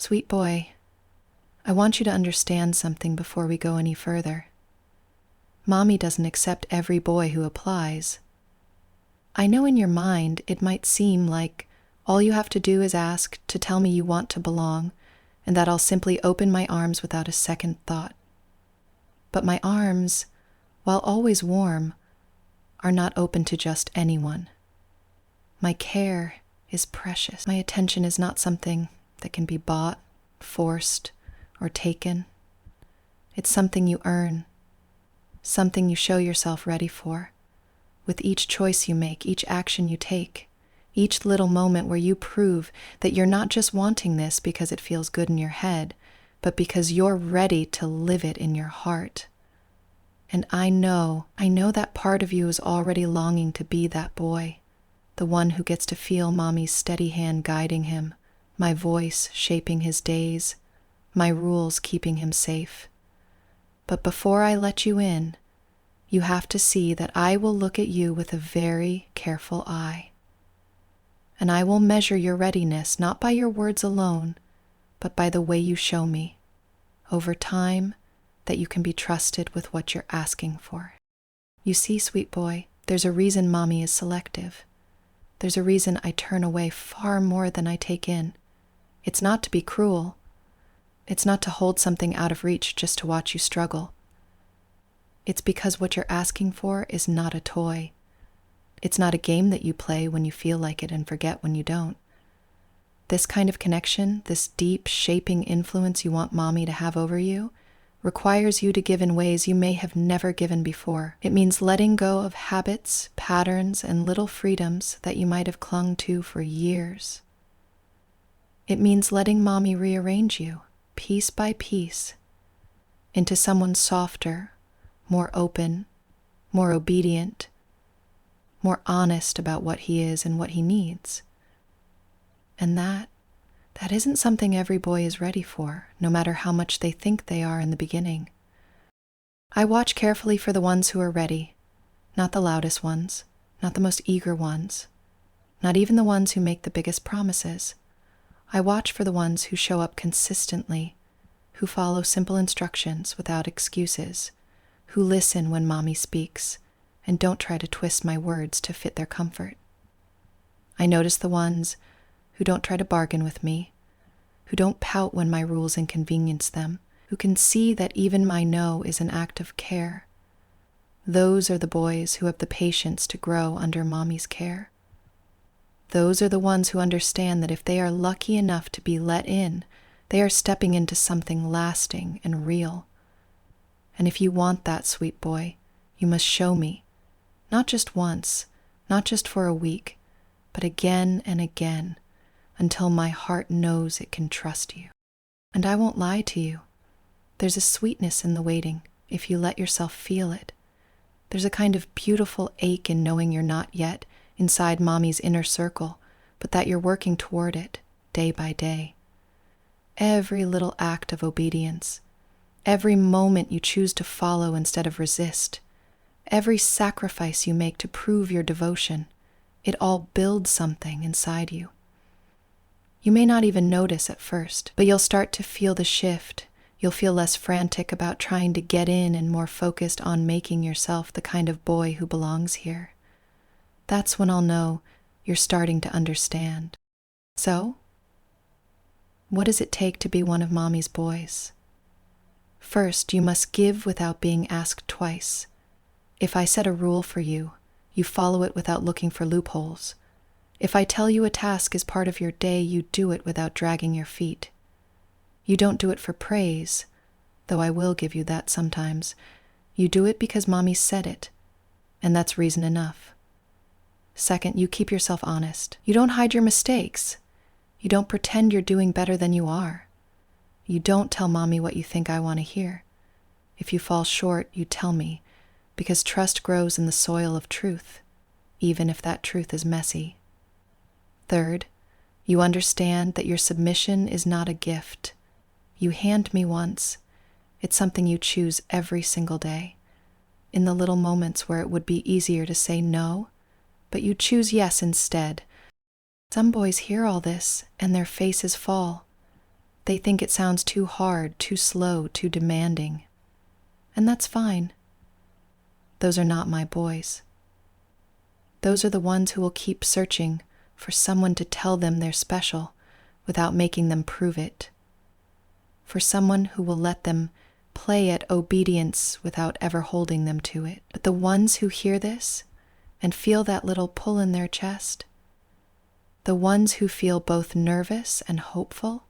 Sweet boy, I want you to understand something before we go any further. Mommy doesn't accept every boy who applies. I know in your mind it might seem like all you have to do is ask to tell me you want to belong, and that I'll simply open my arms without a second thought. But my arms, while always warm, are not open to just anyone. My care is precious. My attention is not something that can be bought, forced, or taken. It's something you earn, something you show yourself ready for. With each choice you make, each action you take, each little moment where you prove that you're not just wanting this because it feels good in your head, but because you're ready to live it in your heart. And I know that part of you is already longing to be that boy, the one who gets to feel Mommy's steady hand guiding him, my voice shaping his days, my rules keeping him safe. But before I let you in, you have to see that I will look at you with a very careful eye. And I will measure your readiness not by your words alone, but by the way you show me, over time, that you can be trusted with what you're asking for. You see, sweet boy, there's a reason Mommy is selective. There's a reason I turn away far more than I take in. It's not to be cruel. It's not to hold something out of reach just to watch you struggle. It's because what you're asking for is not a toy. It's not a game that you play when you feel like it and forget when you don't. This kind of connection, this deep, shaping influence you want Mommy to have over you, requires you to give in ways you may have never given before. It means letting go of habits, patterns, and little freedoms that you might have clung to for years. It means letting Mommy rearrange you, piece by piece, into someone softer, more open, more obedient, more honest about what he is and what he needs. And that isn't something every boy is ready for, no matter how much they think they are in the beginning. I watch carefully for the ones who are ready, not the loudest ones, not the most eager ones, not even the ones who make the biggest promises. I watch for the ones who show up consistently, who follow simple instructions without excuses, who listen when Mommy speaks, and don't try to twist my words to fit their comfort. I notice the ones who don't try to bargain with me, who don't pout when my rules inconvenience them, who can see that even my no is an act of care. Those are the boys who have the patience to grow under Mommy's care. Those are the ones who understand that if they are lucky enough to be let in, they are stepping into something lasting and real. And if you want that, sweet boy, you must show me, not just once, not just for a week, but again and again, until my heart knows it can trust you. And I won't lie to you. There's a sweetness in the waiting, if you let yourself feel it. There's a kind of beautiful ache in knowing you're not yet inside Mommy's inner circle, but that you're working toward it, day by day. Every little act of obedience, every moment you choose to follow instead of resist, every sacrifice you make to prove your devotion, it all builds something inside you. You may not even notice at first, but you'll start to feel the shift. You'll feel less frantic about trying to get in and more focused on making yourself the kind of boy who belongs here. That's when I'll know you're starting to understand. So, what does it take to be one of Mommy's boys? First, you must give without being asked twice. If I set a rule for you, you follow it without looking for loopholes. If I tell you a task is part of your day, you do it without dragging your feet. You don't do it for praise, though I will give you that sometimes. You do it because Mommy said it, and that's reason enough. Second, you keep yourself honest. You don't hide your mistakes. You don't pretend you're doing better than you are. You don't tell Mommy what you think I want to hear. If you fall short, you tell me, because trust grows in the soil of truth, even if that truth is messy. Third, you understand that your submission is not a gift. You hand me once. It's something you choose every single day. In the little moments where it would be easier to say no, but you choose yes instead. Some boys hear all this and their faces fall. They think it sounds too hard, too slow, too demanding. And that's fine. Those are not my boys. Those are the ones who will keep searching for someone to tell them they're special without making them prove it. For someone who will let them play at obedience without ever holding them to it. But the ones who hear this and feel that little pull in their chest, the ones who feel both nervous and hopeful,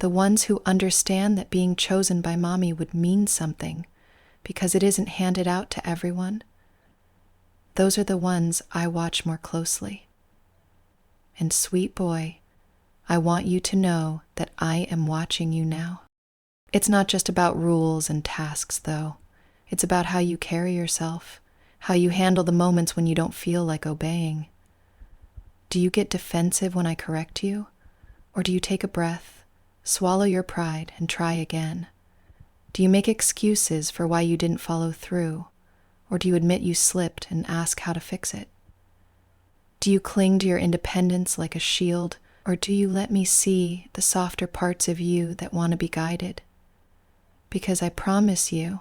the ones who understand that being chosen by mommy would mean something because it isn't handed out to everyone, those are the ones I watch more closely. And sweet boy, I want you to know that I am watching you now. It's not just about rules and tasks, though. It's about how you carry yourself, how you handle the moments when you don't feel like obeying. Do you get defensive when I correct you? Or do you take a breath, swallow your pride, and try again? Do you make excuses for why you didn't follow through? Or do you admit you slipped and ask how to fix it? Do you cling to your independence like a shield, or do you let me see the softer parts of you that want to be guided? Because I promise you,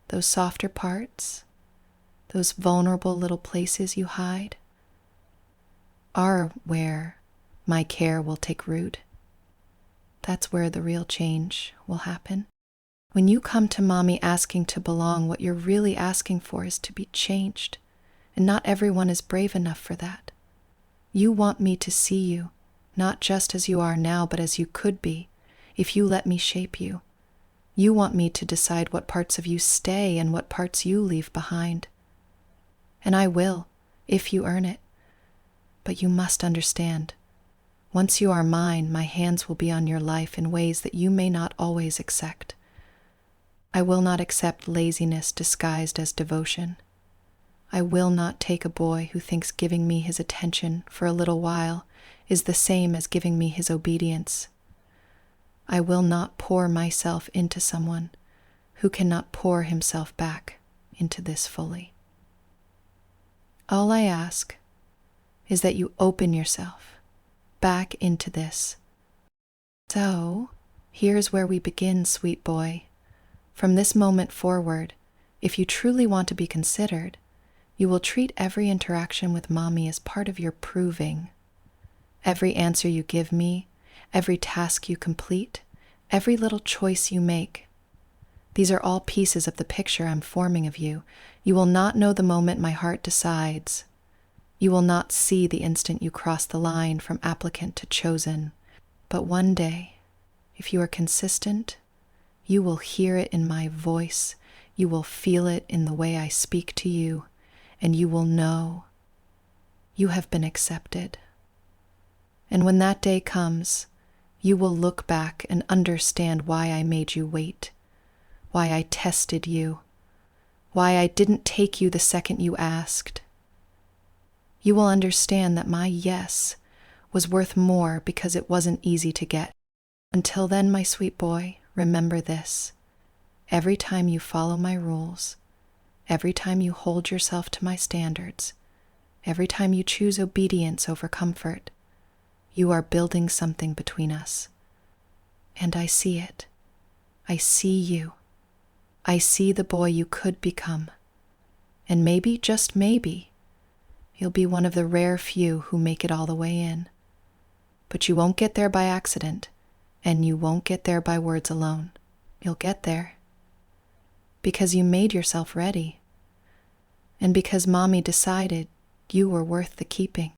those softer parts, those vulnerable little places you hide, are where my care will take root. That's where the real change will happen. When you come to mommy asking to belong, what you're really asking for is to be changed, and not everyone is brave enough for that. You want me to see you, not just as you are now, but as you could be, if you let me shape you. You want me to decide what parts of you stay and what parts you leave behind. And I will, if you earn it. But you must understand, once you are mine, my hands will be on your life in ways that you may not always accept. I will not accept laziness disguised as devotion. I will not take a boy who thinks giving me his attention for a little while is the same as giving me his obedience. I will not pour myself into someone who cannot pour himself back into this fully. All I ask is that you open yourself back into this. So, here's where we begin, sweet boy. From this moment forward, if you truly want to be considered, you will treat every interaction with mommy as part of your proving. Every answer you give me, every task you complete, every little choice you make. These are all pieces of the picture I'm forming of you. You will not know the moment my heart decides. You will not see the instant you cross the line from applicant to chosen. But one day, if you are consistent, you will hear it in my voice, you will feel it in the way I speak to you, and you will know you have been accepted. And when that day comes, you will look back and understand why I made you wait, why I tested you, why I didn't take you the second you asked. You will understand that my yes was worth more because it wasn't easy to get. Until then, my sweet boy, remember this. Every time you follow my rules, every time you hold yourself to my standards, every time you choose obedience over comfort, you are building something between us. And I see it. I see you. I see the boy you could become. And maybe, just maybe, you'll be one of the rare few who make it all the way in. But you won't get there by accident, and you won't get there by words alone. You'll get there because you made yourself ready, and because mommy decided you were worth the keeping.